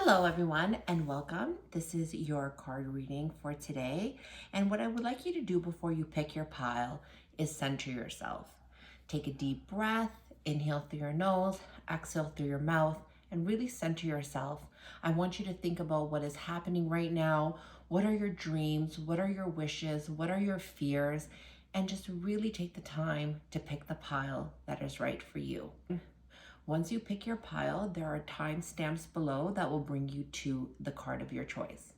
Hello, everyone, and welcome. This is your card reading for today. And what I would like you to do before you pick your pile is center yourself. Take a deep breath, inhale through your nose, exhale through your mouth, and really center yourself. I want you to think about what is happening right now. What are your dreams? What are your wishes? What are your fears? And just really take the time to pick the pile that is right for you. Once you pick your pile, there are timestamps below that will bring you to the card of your choice.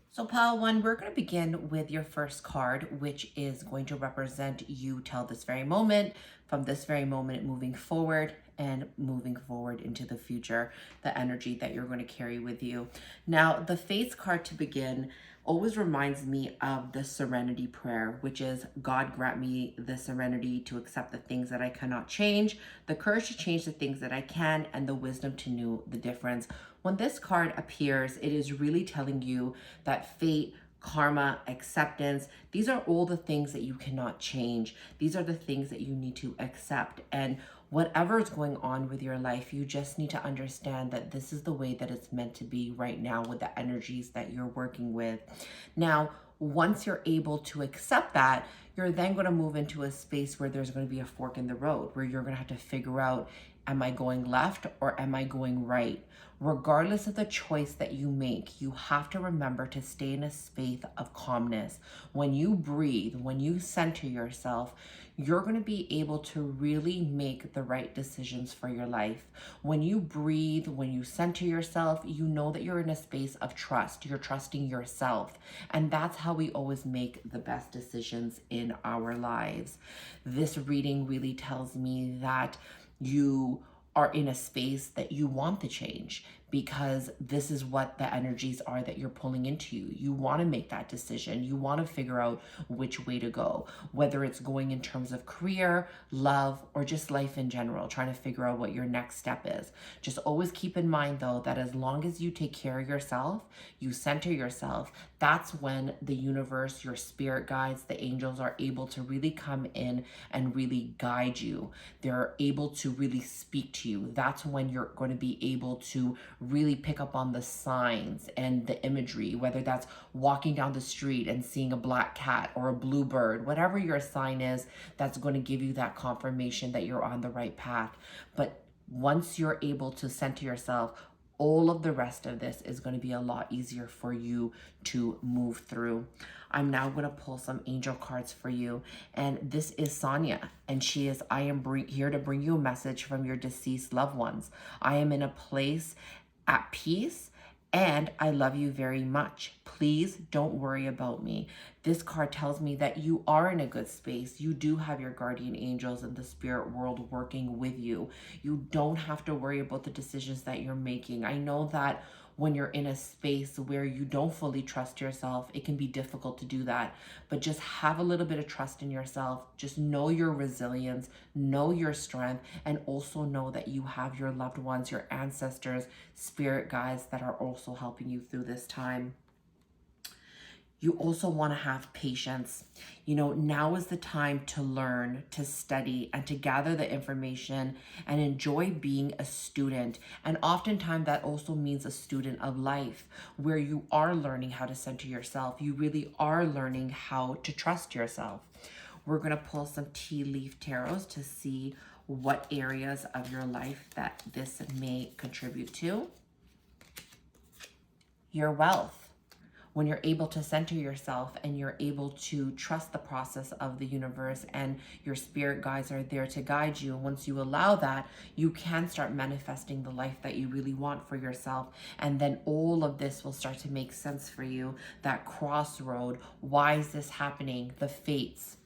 So pile one, we're going to begin with your first card, which is going to represent you till this very moment, from this very moment moving forward and moving forward into the future, the energy that you're going to carry with you. Now, the Fates card to begin always reminds me of the serenity prayer, which is God grant me the serenity to accept the things that I cannot change, the courage to change the things that I can, and the wisdom to know the difference. When this card appears, it is really telling you that fate, karma, acceptance, these are all the things that you cannot change. These are the things that you need to accept. And whatever is going on with your life, you just need to understand that this is the way that it's meant to be right now with the energies that you're working with. Now, once you're able to accept that, you're then going to move into a space where there's going to be a fork in the road, where you're going to have to figure out, am I going left or am I going right? Regardless of the choice that you make, you have to remember to stay in a space of calmness. When you breathe, when you center yourself, you're going to be able to really make the right decisions for your life. When you breathe, when you center yourself, you know that you're in a space of trust. You're trusting yourself. And that's how we always make the best decisions in our lives. This reading really tells me that you are in a space that you want to change, because this is what the energies are that you're pulling into you. You want to make that decision. You want to figure out which way to go, whether it's going in terms of career, love, or just life in general, trying to figure out what your next step is. Just always keep in mind, though, that as long as you take care of yourself, you center yourself, that's when the universe, your spirit guides, the angels are able to really come in and really guide you. They're able to really speak to you. That's when you're going to be able to really pick up on the signs and the imagery, whether that's walking down the street and seeing a black cat or a blue bird, whatever your sign is, that's going to give you that confirmation that you're on the right path. But once you're able to center yourself, all of the rest of this is going to be a lot easier for you to move through. I'm now going to pull some angel cards for you. And this is Sonia. And she is, I am here to bring you a message from your deceased loved ones. I am in a place at peace, and I love you very much. Please don't worry about me. This card tells me that you are in a good space. You do have your guardian angels in the spirit world working with you. You don't have to worry about the decisions that you're making. I know that when you're in a space where you don't fully trust yourself, it can be difficult to do that. But just have a little bit of trust in yourself. Just know your resilience, know your strength, and also know that you have your loved ones, your ancestors, spirit guides that are also helping you through this time. You also want to have patience. You know, now is the time to learn, to study, and to gather the information and enjoy being a student. And oftentimes that also means a student of life, where you are learning how to center yourself. You really are learning how to trust yourself. We're going to pull some tea leaf tarots to see what areas of your life that this may contribute to. Your wealth. When you're able to center yourself and you're able to trust the process of the universe, and your spirit guides are there to guide you, once you allow that, you can start manifesting the life that you really want for yourself. And then all of this will start to make sense for you. That crossroad, why is this happening? The fates.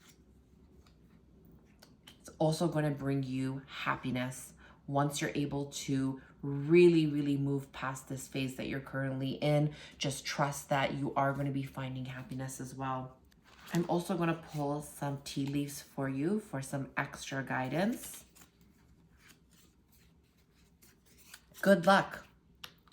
It's also going to bring you happiness once you're able to really move past this phase that you're currently in. Just trust that you are going to be finding happiness as well. I'm also going to pull some tea leaves for you for some extra guidance. Good luck.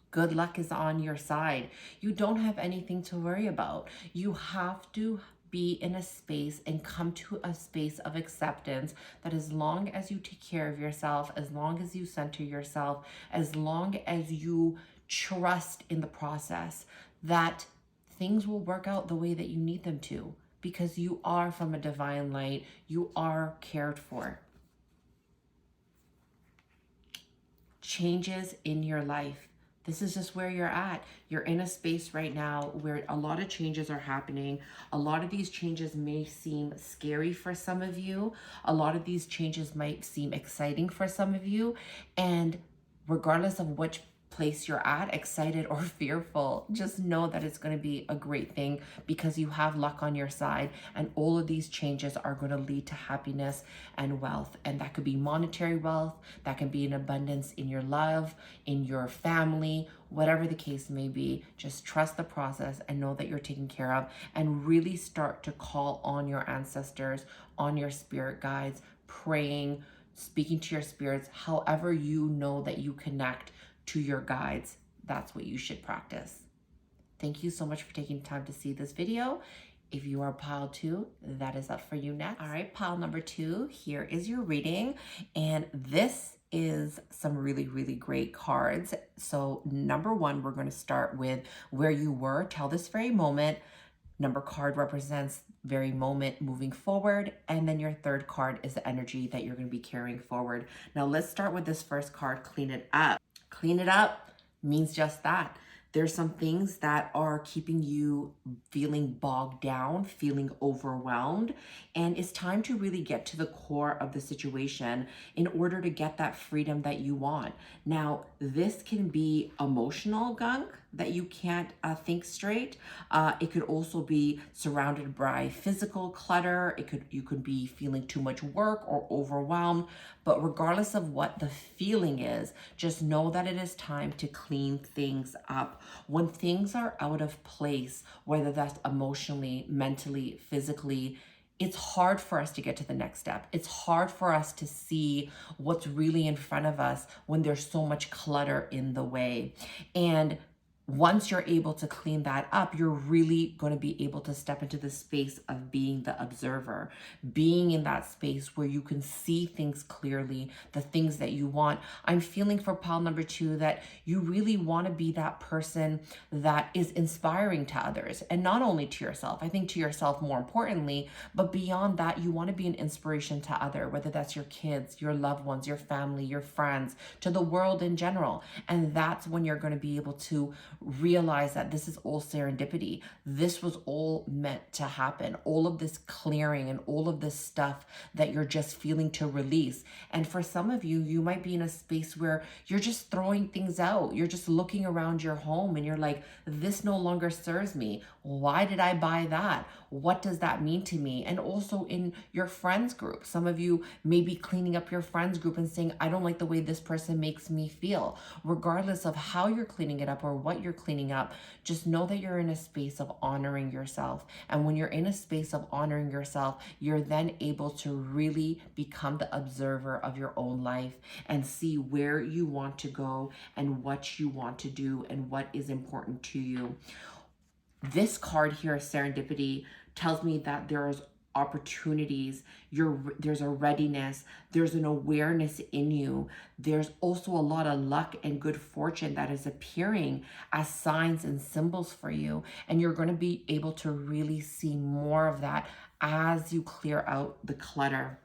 Good luck is on your side. You don't have anything to worry about. You have to be in a space and come to a space of acceptance that as long as you take care of yourself, as long as you center yourself, as long as you trust in the process, that things will work out the way that you need them to, because you are from a divine light. You are cared for. Changes in your life. This is just where you're at. You're in a space right now where a lot of changes are happening. A lot of these changes may seem scary for some of you. A lot of these changes might seem exciting for some of you. And regardless of which place you're at, excited or fearful, just know that it's going to be a great thing, because you have luck on your side, and all of these changes are going to lead to happiness and wealth. And that could be monetary wealth, that can be an abundance in your love, in your family, whatever the case may be. Just trust the process and know that you're taken care of, and really start to call on your ancestors, on your spirit guides, praying, speaking to your spirits, however you know that you connect to your guides. That's what you should practice. Thank you so much for taking time to see this video. If you are pile 2, that is up for you next. All right, pile number 2, here is your reading. And this is some really, really great cards. So number 1, we're going to start with where you were till this very moment. Number card represents very moment moving forward. And then your third card is the energy that you're going to be carrying forward. Now let's start with this first card, clean it up. Clean it up means just that. There's some things that are keeping you feeling bogged down, feeling overwhelmed, and it's time to really get to the core of the situation in order to get that freedom that you want. Now, this can be emotional gunk that you can't think straight. It could also be surrounded by physical clutter. You could be feeling too much work or overwhelmed. But regardless of what the feeling is, just know that it is time to clean things up. When things are out of place, whether that's emotionally, mentally, physically, it's hard for us to get to the next step. It's hard for us to see what's really in front of us when there's so much clutter in the way. And once you're able to clean that up, you're really going to be able to step into the space of being the observer, being in that space where you can see things clearly, the things that you want. I'm feeling for pile number 2 that you really want to be that person that is inspiring to others, and not only to yourself. I think to yourself more importantly, but beyond that, you want to be an inspiration to others, whether that's your kids, your loved ones, your family, your friends, to the world in general. And that's when you're going to be able to realize that this is all serendipity. This was all meant to happen. All of this clearing and all of this stuff that you're just feeling to release. And for some of you, you might be in a space where you're just throwing things out. You're just looking around your home and you're like, this no longer serves me. Why did I buy that? What does that mean to me? And also in your friends group, some of you may be cleaning up your friends group and saying, I don't like the way this person makes me feel. Regardless of how you're cleaning it up or what you're cleaning up, just know that you're in a space of honoring yourself. And when you're in a space of honoring yourself, you're then able to really become the observer of your own life and see where you want to go and what you want to do and what is important to you. This card here, serendipity, tells me that there's opportunities, there's a readiness, there's an awareness in you. There's also a lot of luck and good fortune that is appearing as signs and symbols for you. And you're going to be able to really see more of that as you clear out the clutter.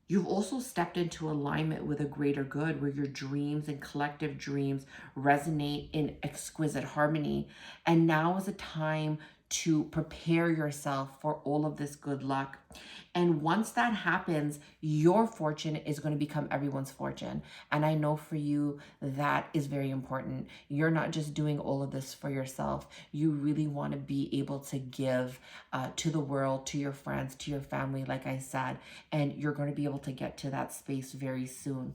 You've also stepped into alignment with a greater good, where your dreams and collective dreams resonate in exquisite harmony. And now is a time to prepare yourself for all of this good luck. And once that happens, your fortune is going to become everyone's fortune. And I know for you, that is very important. You're not just doing all of this for yourself. You really want to be able to give to the world, to your friends, to your family, like I said, and you're going to be able to get to that space very soon.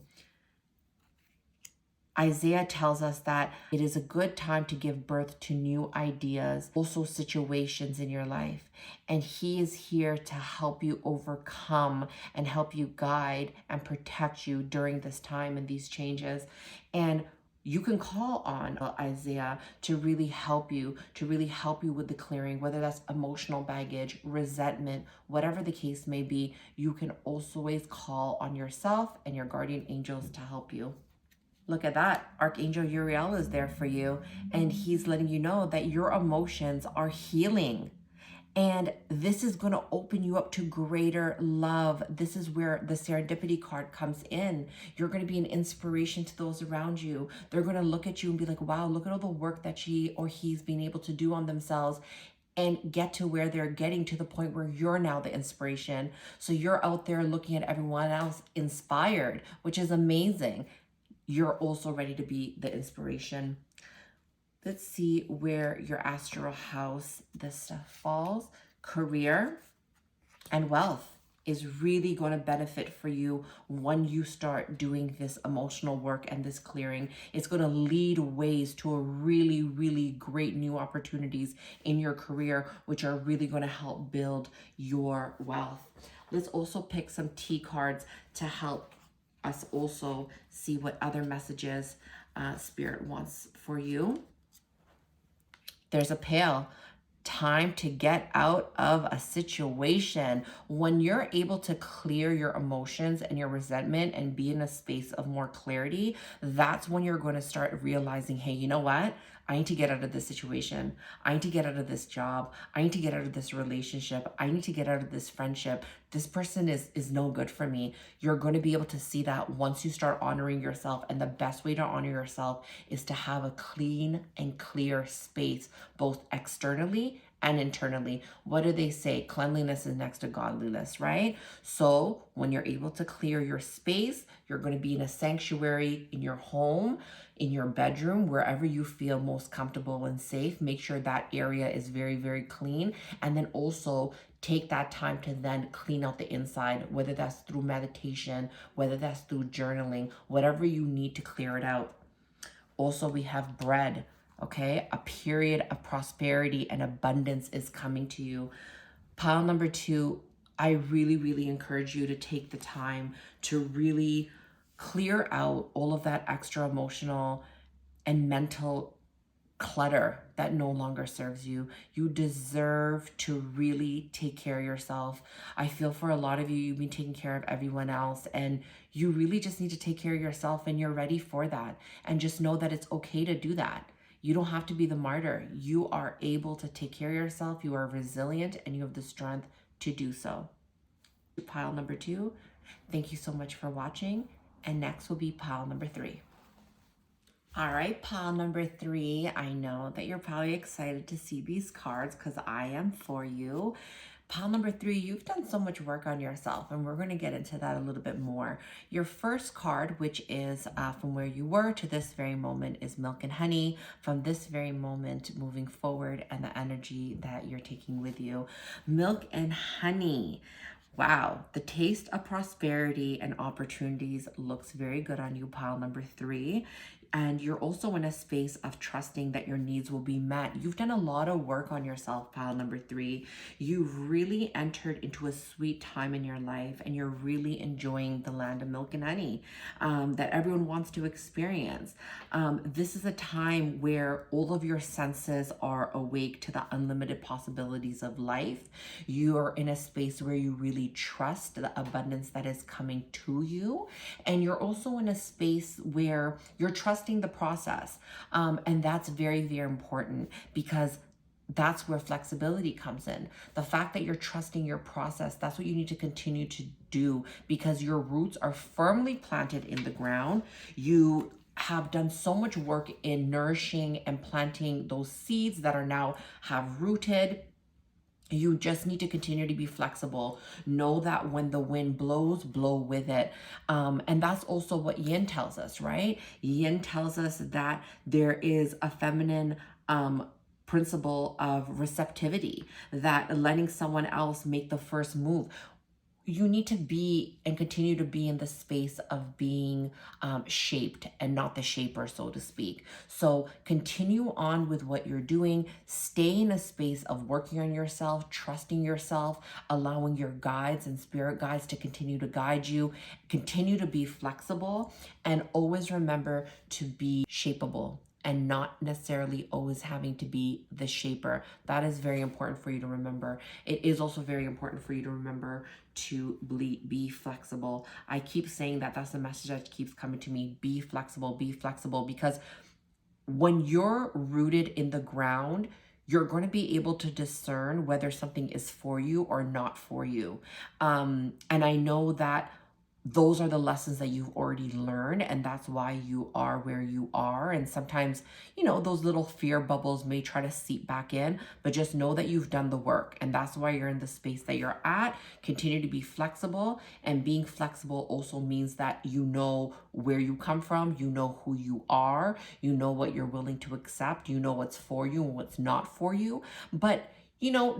Isaiah tells us that it is a good time to give birth to new ideas, also situations in your life. And he is here to help you overcome and help you guide and protect you during this time and these changes. And you can call on Isaiah to really help you with the clearing, whether that's emotional baggage, resentment, whatever the case may be. You can always call on yourself and your guardian angels to help you. Look at that. Archangel Uriel is there for you, and he's letting you know that your emotions are healing. And this is going to open you up to greater love. This is where the serendipity card comes in. You're going to be an inspiration to those around you. They're going to look at you and be like, wow, look at all the work that she or he's been able to do on themselves and get to where they're getting, to the point where you're now the inspiration. So you're out there looking at everyone else inspired, which is amazing. You're also ready to be the inspiration. Let's see where your astral house, this stuff falls. Career and wealth is really going to benefit for you when you start doing this emotional work and this clearing. It's going to lead ways to a really, really great new opportunities in your career, which are really going to help build your wealth. Let's also pick some T cards to help us also see what other messages Spirit wants for you. There's a pail. Time to get out of a situation. When you're able to clear your emotions and your resentment and be in a space of more clarity, that's when you're going to start realizing, hey, you know what? I need to get out of this situation. I need to get out of this job. I need to get out of this relationship. I need to get out of this friendship. This person is no good for me. You're going to be able to see that once you start honoring yourself. And the best way to honor yourself is to have a clean and clear space, both externally and internally. What do they say? Cleanliness is next to godliness, right? So when you're able to clear your space, you're going to be in a sanctuary in your home, in your bedroom, wherever you feel most comfortable and safe. Make sure that area is very, very clean. And then also take that time to then clean out the inside, whether that's through meditation, whether that's through journaling, whatever you need to clear it out. Also, we have bread. Okay, a period of prosperity and abundance is coming to you. Pile number 2, I really, really encourage you to take the time to really clear out all of that extra emotional and mental clutter that no longer serves you. You deserve to really take care of yourself. I feel for a lot of you, you've been taking care of everyone else, and you really just need to take care of yourself, and you're ready for that. And just know that it's okay to do that. You don't have to be the martyr. You are able to take care of yourself. You are resilient, and you have the strength to do so. Pile number 2, thank you so much for watching. And next will be pile number 3. All right, pile number 3. I know that you're probably excited to see these cards because I am for you. Pile number 3, you've done so much work on yourself, and we're going to get into that a little bit more. Your first card, which is from where you were to this very moment, is milk and honey. From this very moment moving forward, and the energy that you're taking with you. Milk and honey. Wow, the taste of prosperity and opportunities looks very good on you, pile number 3. And you're also in a space of trusting that your needs will be met. You've done a lot of work on yourself, pile number 3. You've really entered into a sweet time in your life, and you're really enjoying the land of milk and honey that everyone wants to experience. This is a time where all of your senses are awake to the unlimited possibilities of life. You are in a space where you really trust the abundance that is coming to you. And you're also in a space where you're trusting the process. And that's very, very important, because that's where flexibility comes in. The fact that you're trusting your process, that's what you need to continue to do, because your roots are firmly planted in the ground. You have done so much work in nourishing and planting those seeds that are now have rooted. You just need to continue to be flexible. Know that when the wind blows, blow with it. And that's also what yin tells us, right? Yin tells us that there is a feminine principle of receptivity, that letting someone else make the first move. You need to be and continue to be in the space of being shaped and not the shaper, so to speak. So continue on with what you're doing. Stay in a space of working on yourself, trusting yourself, allowing your guides and spirit guides to continue to guide you. Continue to be flexible, and always remember to be shapeable and not necessarily always having to be the shaper. That is very important for you to remember. It is also very important for you to remember to be flexible. I keep saying that. That's the message that keeps coming to me. Be flexible, because when you're rooted in the ground, you're going to be able to discern whether something is for you or not for you. And I know that those are the lessons that you've already learned, and that's why you are where you are. And sometimes, those little fear bubbles may try to seep back in, but just know that you've done the work, and that's why you're in the space that you're at. Continue to be flexible, and being flexible also means that you know where you come from, you know who you are, you know what you're willing to accept, you know what's for you and what's not for you. But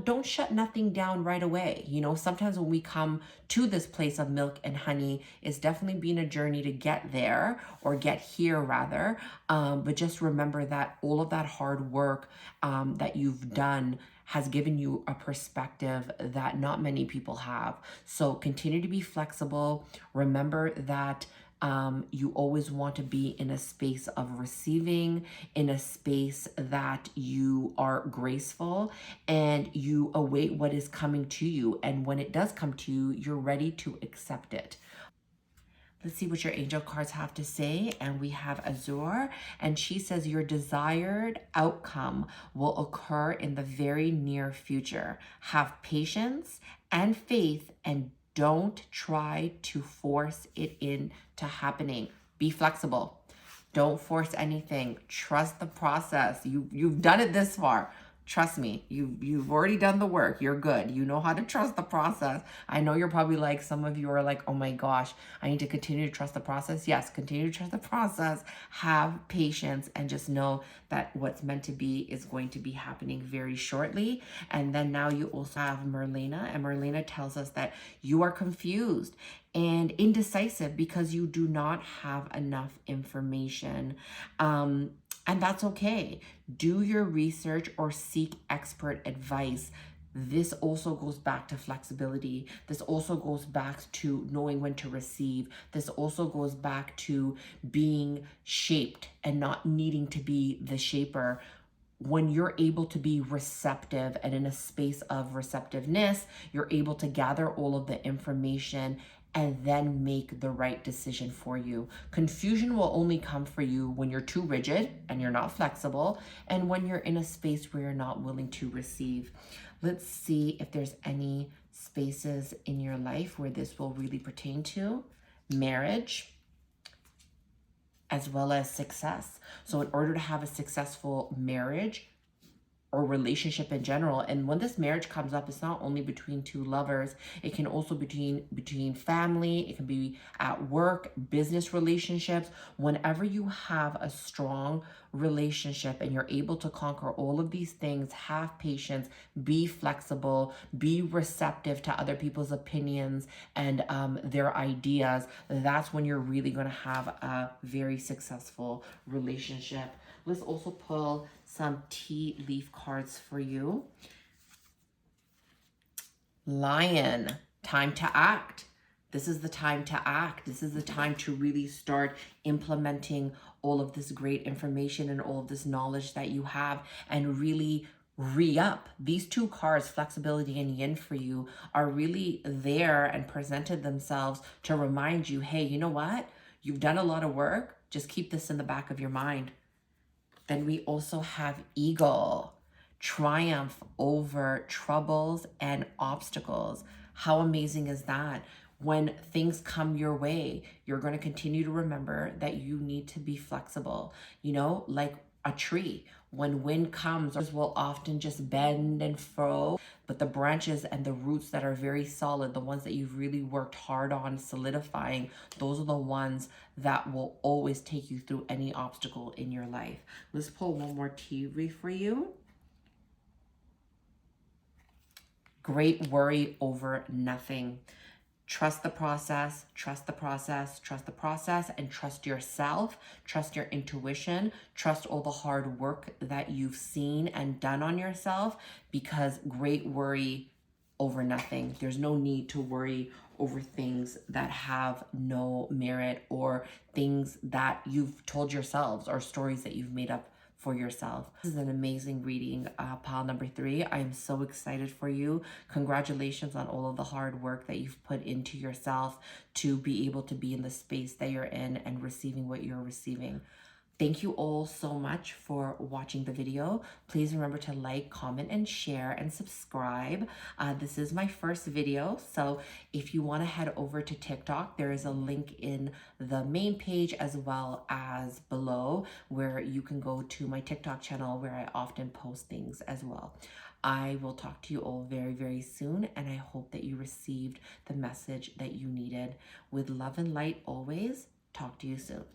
don't shut nothing down right away. Sometimes when we come to this place of milk and honey, it's definitely been a journey to get there, or get here rather. But just remember that all of that hard work that you've done has given you a perspective that not many people have. So continue to be flexible. Remember that you always want to be in a space of receiving, in a space that you are graceful, and you await what is coming to you. And when it does come to you, you're ready to accept it. Let's see what your angel cards have to say. And we have Azure, and she says your desired outcome will occur in the very near future. Have patience and faith, and don't try to force it into happening. Be flexible. Don't force anything. Trust the process. You've done it this far. Trust me, you've already done the work. You're good. You know how to trust the process. I know you're probably like, some of you are like, oh my gosh, I need to continue to trust the process. Yes, continue to trust the process. Have patience, and just know that what's meant to be is going to be happening very shortly. And then now you also have Merlina, and Merlina tells us that you are confused and indecisive because you do not have enough information. And that's okay. Do your research or seek expert advice. This also goes back to flexibility. This also goes back to knowing when to receive. This also goes back to being shaped and not needing to be the shaper. When you're able to be receptive and in a space of receptiveness, you're able to gather all of the information and then make the right decision for you. Confusion will only come for you when you're too rigid and you're not flexible, and when you're in a space where you're not willing to receive. Let's see if there's any spaces in your life where this will really pertain to. Marriage, as well as success. So in order to have a successful marriage or relationship in general, and when this marriage comes up, it's not only between two lovers, it can also be between family, it can be at work, business relationships. Whenever you have a strong relationship and you're able to conquer all of these things, have patience, be flexible, be receptive to other people's opinions and their ideas, that's when you're really going to have a very successful relationship. Let's also pull some tea leaf cards for you. Lion, time to act. This is the time to act. This is the time to really start implementing all of this great information and all of this knowledge that you have, and really re-up. These two cards, flexibility and yin, for you are really there and presented themselves to remind you, hey, you know what? You've done a lot of work. Just keep this in the back of your mind. Then we also have Eagle, triumph over troubles and obstacles. How amazing is that? When things come your way, you're going to continue to remember that you need to be flexible. Like a tree, when wind comes, will often just bend and fro, but the branches and the roots that are very solid, the ones that you've really worked hard on solidifying, those are the ones that will always take you through any obstacle in your life. Let's pull one more tea leaf for you. Great worry over nothing. Trust the process, trust the process, trust the process, and trust yourself, trust your intuition, trust all the hard work that you've seen and done on yourself, because great worry over nothing. There's no need to worry over things that have no merit, or things that you've told yourselves, or stories that you've made up for yourself. This is an amazing reading, pile number 3. I am so excited for you. Congratulations on all of the hard work that you've put into yourself to be able to be in the space that you're in and receiving what you're receiving. Thank you all so much for watching the video. Please remember to like, comment, and share, and subscribe. This is my first video, so if you want to head over to TikTok, there is a link in the main page as well as below where you can go to my TikTok channel where I often post things as well. I will talk to you all very, very soon, and I hope that you received the message that you needed. With love and light always, talk to you soon.